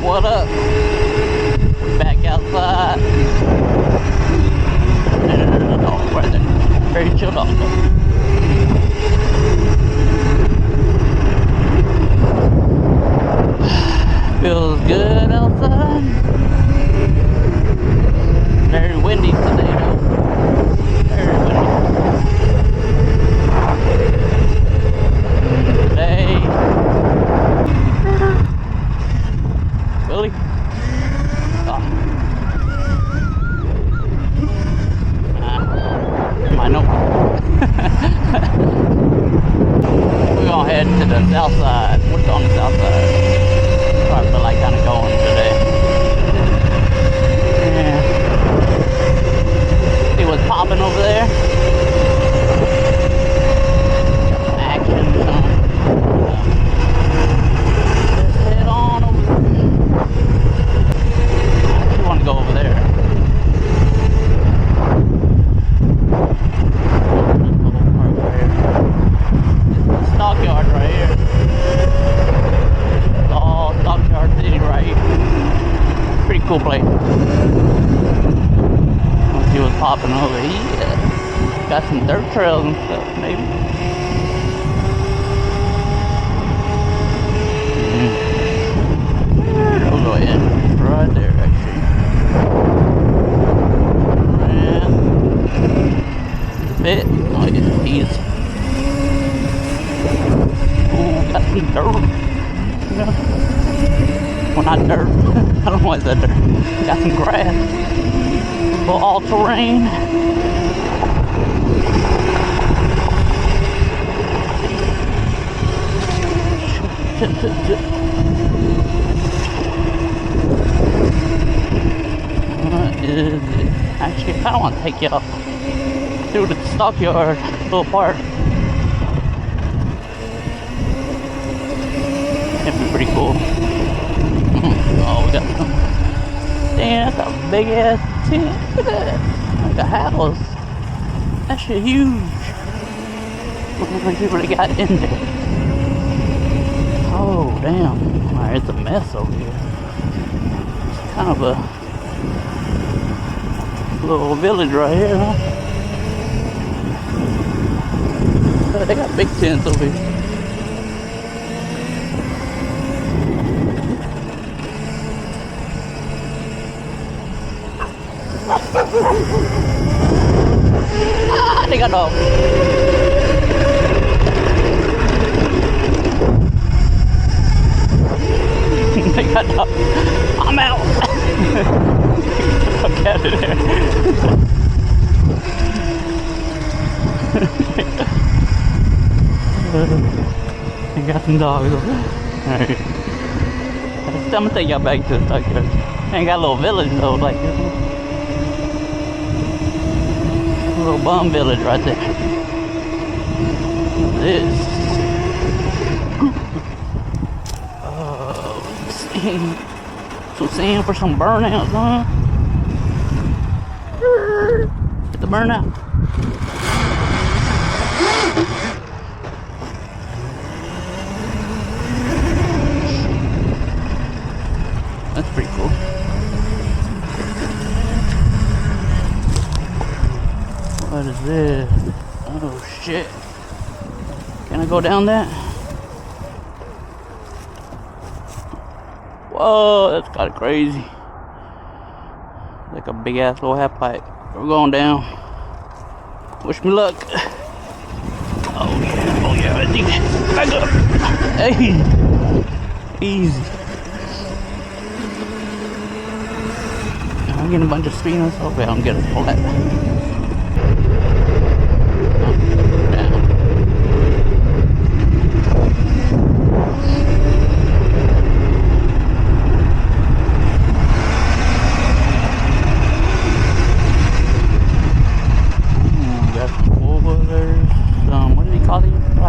What up? We back outside. No, right there. Very chilled off though. Feels good outside. Very windy today though. Very windy. Today. Really? Oh. I know. We're gonna head to the south side. What's on the south side? Probably feel like kind of going today. Yeah. See what's popping over there? Got some action, let's head on over there. I actually want to go over there. Stockyard right here. Oh, Stockyard City right here. Pretty cool place. Let's see what's popping over here. Got some dirt trails and stuff, maybe. We'll go ahead. Right there, actually. Yeah. Fit. Oh, yeah, easy. Got some dirt. Well, not dirt. I don't know why it's that dirt. Got some grass. A little all-terrain. What is it? Actually, I kind of want to take y'all through the Stockyard little park. That'd be pretty cool. Oh, we got some. Damn, that's a big ass tent. Look at that. Like a house. That shit huge. Look how many people they got in there. Oh, damn. Alright, it's a mess over here. It's kind of a little village right here, huh? They got big tents over here. Ah, they got dog. They got dog. I'm out. Fuck out of there. They got some dogs. Alright. I'm gonna take y'all back to the Stockyard. Ain't got a little village though, like this one. Little bum village right there. This. Some sand for some burnouts, huh? Get the burnout. That's pretty cool. What is this? Oh shit. Can I go down that? Whoa, that's kind of crazy. Like a big ass little half pipe. We're going down. Wish me luck. Oh yeah, I think back up. Hey, easy. I'm getting a bunch of speeders. Hopefully I don't get a flat.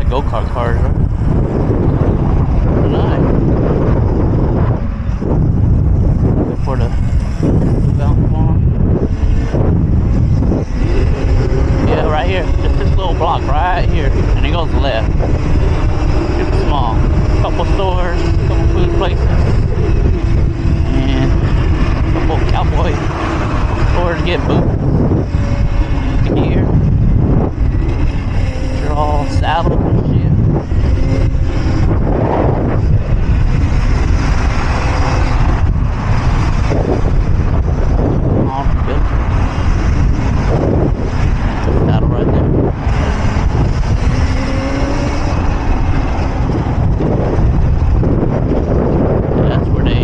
Go-kart cars, right? Nice. Good for the bounce farm. Yeah, right here. Just this little block right right here, and it goes left. Super small. Couple stores, couple food places, and a couple cowboy stores get boots, gear. They're all saddles and shit. All built. Saddle right there. That's where they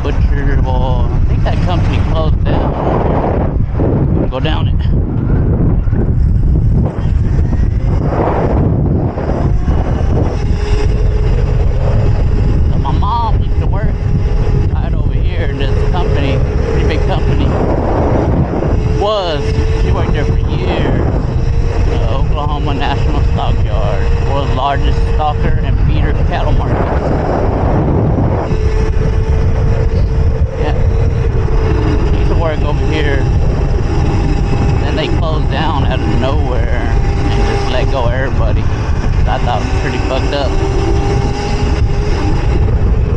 butcher. Well, I think that company closed down. Go down it. So my mom used to work right over here in this company, pretty big company. She worked there for years. Oklahoma National Stockyard, world's largest stalker and feeder cattle market. Yeah, she used to work over here. Then they closed down out of nowhere and just let go of everybody. I thought it was pretty fucked up.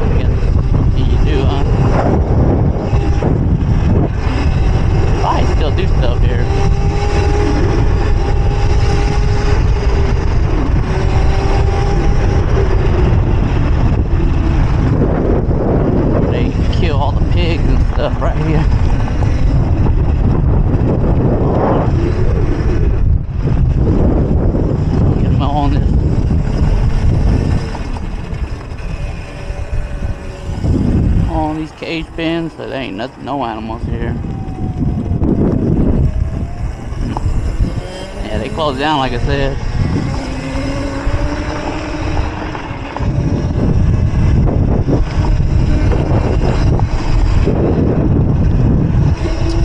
I guess what can you do, huh? I still do stuff here. They kill all the pigs and stuff right here. Get them on this. On these cage pens, so there ain't nothing, no animals here. Yeah, they closed down, like I said.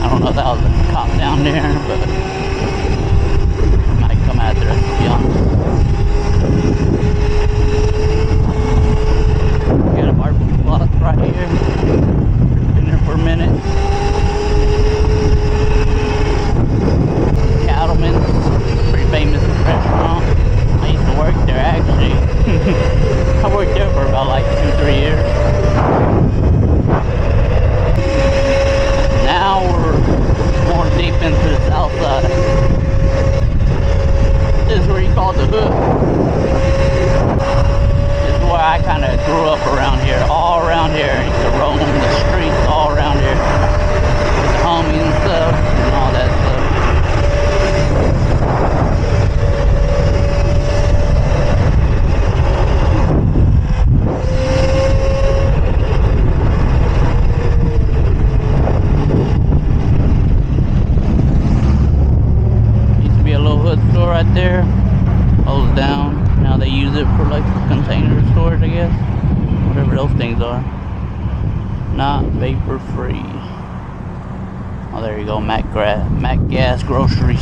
I don't know if that was a cop down there, but might come after us, to be honest. We got a barbecue spot right here. Been there for a minute. Cattleman's, pretty famous restaurant. I used to work there actually. I worked there for about like 2-3 years. Now we're more deep into the south side. This is where you call the hood. This is where I kind of grew up around here. All around here. I used to roam the streets all around here. With the homies and stuff and all that stuff. Right there, closed down. Now they use it for like container storage, I guess. Whatever those things are. Not vapor free. Oh, there you go, Mac Gas Groceries.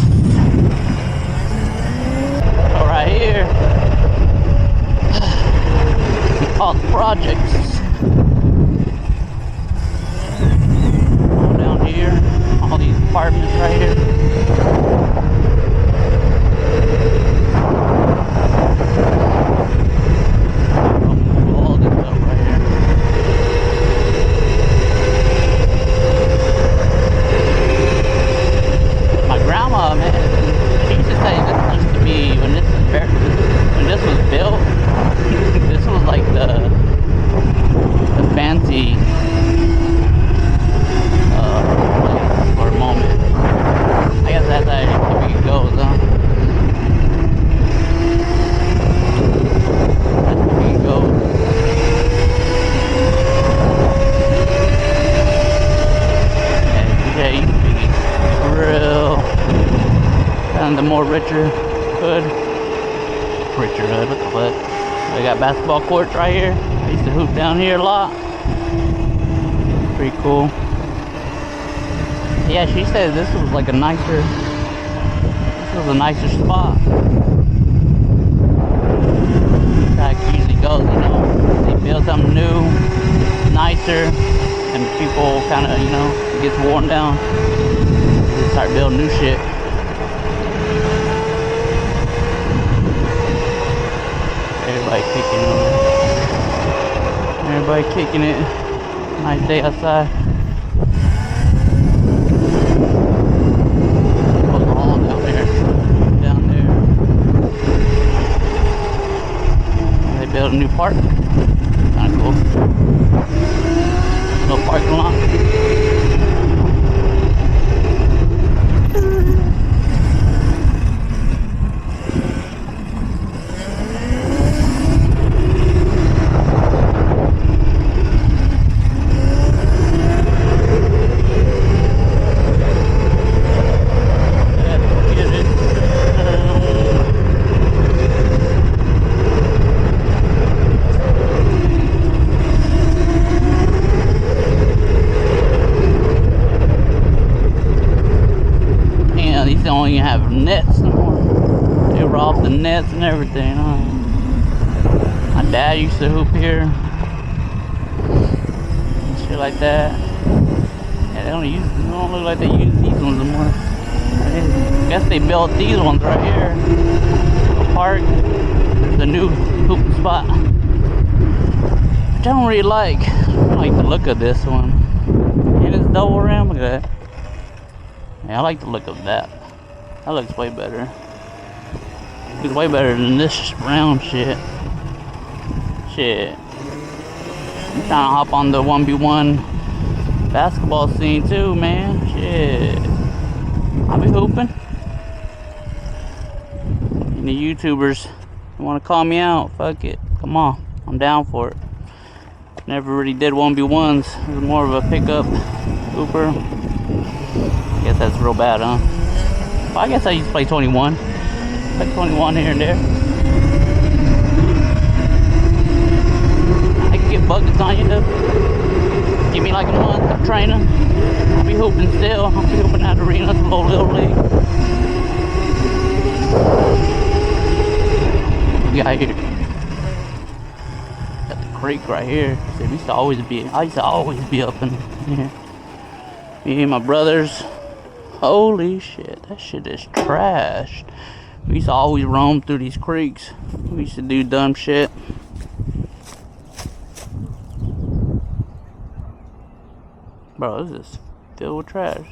So right here, we call it projects. All down here, all these apartments right here. All this stuff right here. My grandma, man, she used to say this used to be when this was built. This was like the fancy place for a moment. I guess that's how it goes, huh? The more richer hood, what the fuck? They got basketball courts right here. I used to hoop down here a lot. Pretty cool. Yeah, she said this was like a nicer spot. That usually goes, you know, they build something new, nicer, and people kind of, you know, it gets worn down. They start building new shit. kicking it. Everybody kicking it. Nice day outside. Goes all down there. Down there. They built a new park. Kinda cool. Little parking lot. These don't even have nets anymore. They robbed the nets and everything, huh? My dad used to hoop here. Shit like that. Yeah, they don't look like they use these ones anymore. I guess they built these ones right here. The park. There's a new hooping spot. Which I don't really like. I like the look of this one. And it's double rim, look at that. Yeah, I like the look of that. That looks way better. It's way better than this round shit. Shit. I'm trying to hop on the 1v1 basketball scene too, man. Shit. I'll be hooping. Any YouTubers want to call me out? Fuck it. Come on. I'm down for it. Never really did 1v1s. It was more of a pickup hooper. I guess that's real bad, huh? Well, I guess I used to play 21. Play 21 here and there. I can get buckets on you, though. Give me like a month of training. I'll be hooping still. I'll be hooping at arenas, little league. We got here. Got the creek right here. I used to always be up in here. Me and my brothers. Holy shit, that shit is trash. We used to always roam through these creeks. We used to do dumb shit. Bro, this is filled with trash.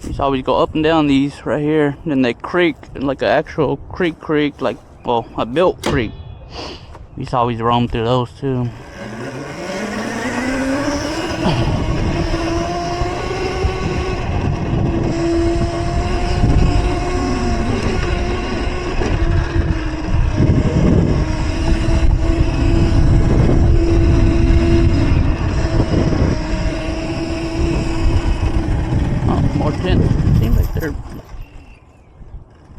We used to always go up and down these right here. And then they creek, like an actual creek, like, well, a built creek. We used to always roam through those too. 410. Seems like they're...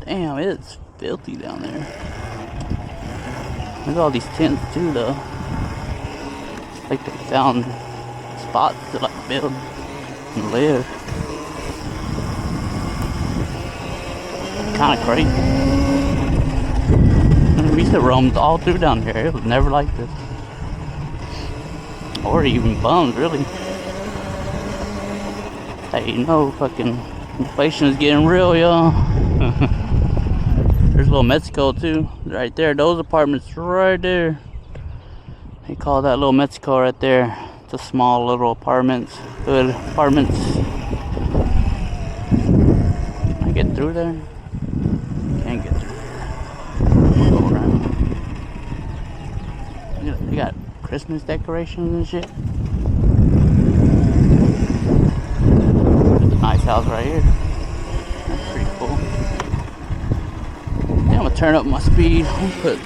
Damn, it's filthy down there. Look at all these tents too, though. It's like they found spots to like build and live. Kind of crazy. We used to roam all through down here. It was never like this. Or even bums, really. Hey, you know, fucking inflation is getting real, y'all. There's Little Mexico, too. Right there. Those apartments right there. They call that Little Mexico right there. It's a small little apartments. Good apartments. Can I get through there? Can't get through there. We'll go around. They got Christmas decorations and shit. Nice house right here. That's pretty cool. Then I'm gonna turn up my speed. I'll put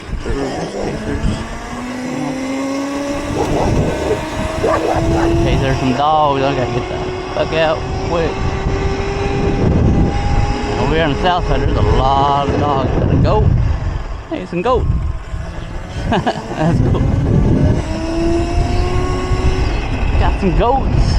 okay, there's some dogs. I gotta get the fuck out quick. Over here on the south side, there's a lot of dogs. Got a goat. Hey, some goat. That's cool. Got some goats.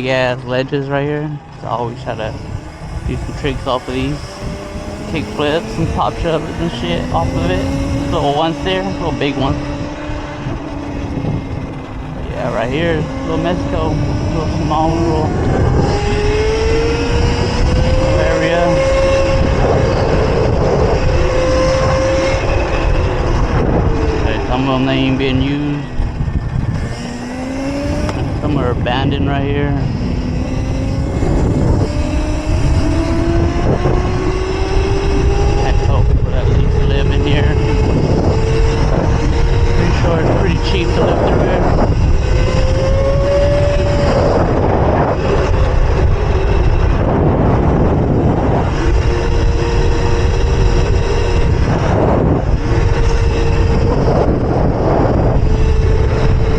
big ass ledges right here. So I always try to do some tricks off of these. Kick flips and pop shoves and shit off of it. Little ones there, little big ones. But yeah, right here, little Mexico, little small little area. Okay, some of them they ain't being used. Some are abandoned right here. Live in here. Pretty sure it's pretty cheap to live through here.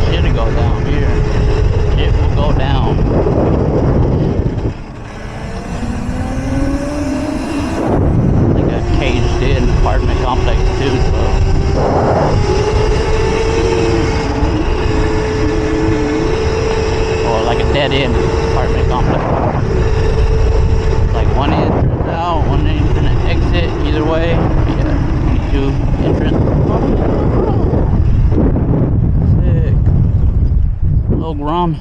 Shit'll go down here. Shit will go down. Caged in apartment complex too, so or like a dead end apartment complex. Like one entrance out, one entrance exit, either way. Yeah, 22 entrance. Sick. Little Grom.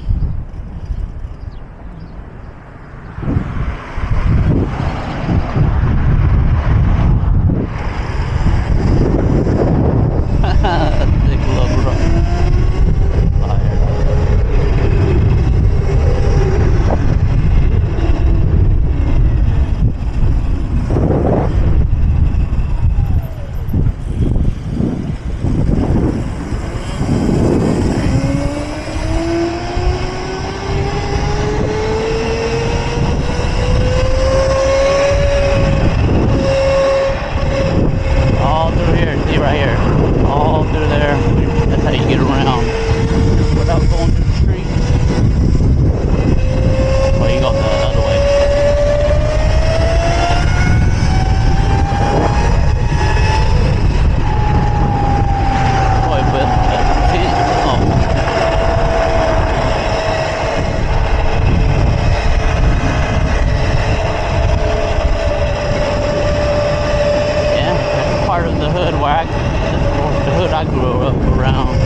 I grew up around.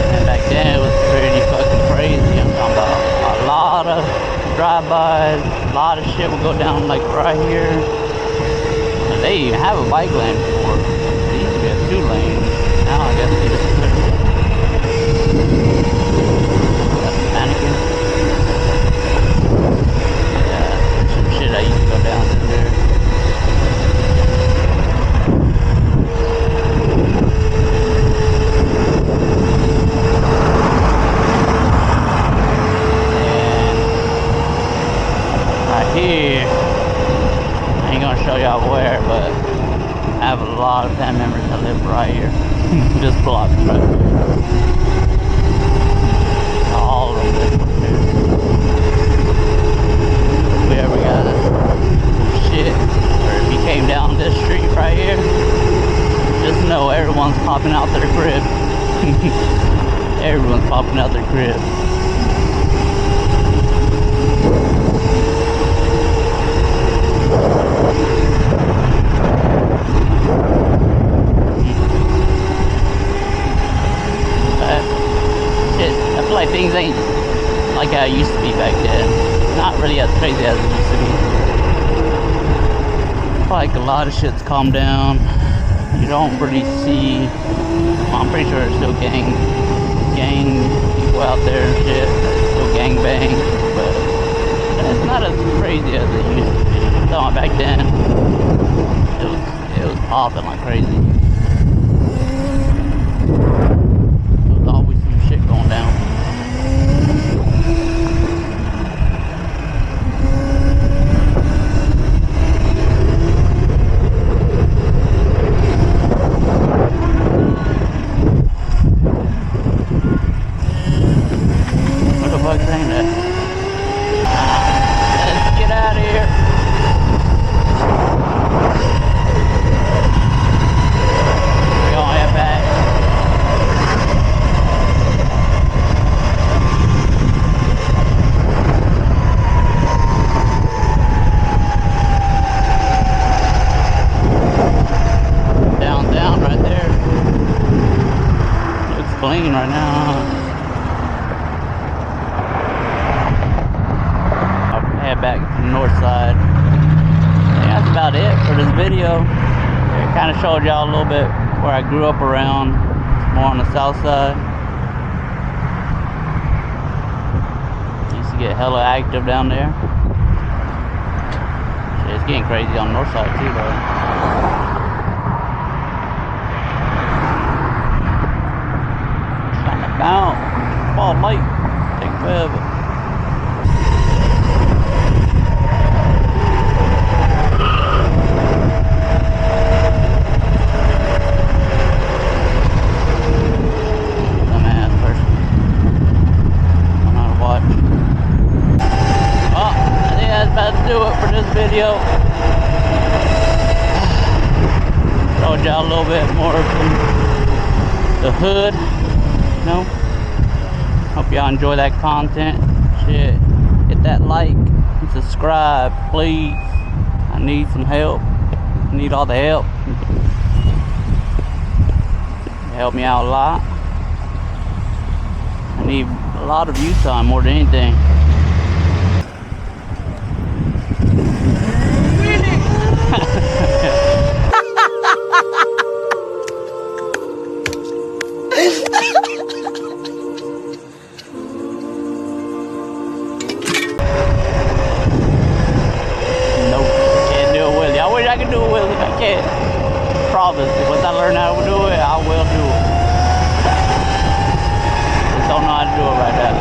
And back then it was pretty fucking crazy. I'm talking about a lot of drive-bys, a lot of shit would go down like right here. And they even have a bike lane before. They used to be a 2 lane. Now I guess they just put it. That's a mannequin. Yeah, some shit I used to go down through there. Here, I ain't gonna show y'all where, but I have a lot of family members that live right here. This block right here. All of them live here. If we ever got shit, or if you came down this street right here, just know everyone's popping out their crib. Everyone's popping out their crib. I feel like things ain't like how it used to be back then. Not really as crazy as it used to be. I feel like a lot of shit's calmed down. You don't really see, well, I'm pretty sure there's still gang people out there and shit. Still gang bang, but it's not as crazy as it used to be. I'm talking back then, it was popping like crazy. There was always some shit going down. What the fuck's saying that? Let's get out of here. clean right now, huh? I'll head back to the north side. And that's about it for this video. I kind of showed y'all a little bit where I grew up around, more on the south side. Used to get hella active down there. Shit, it's getting crazy on the north side too, though. Trying to bounce, fall late, take forever. Do it for this video. Showed y'all a little bit more from the hood. You know, hope y'all enjoy that content. Shit, hit that like and subscribe, please. I need some help. I need all the help. Help me out a lot. I need a lot of view time more than anything. I can do it with it. I can't promise. Once I learn how to do it, I will do it. Just don't know how to do it right now.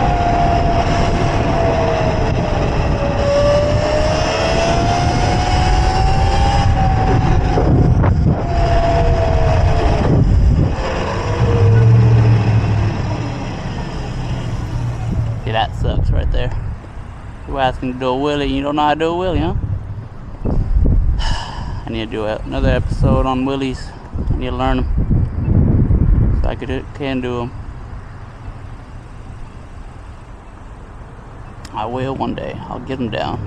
See, that sucks right there. You're asking to do a wheelie, you don't know how to do a wheelie, huh? I need to do another episode on wheelies. I need to learn them so I can do them. I will one day. I'll get them down.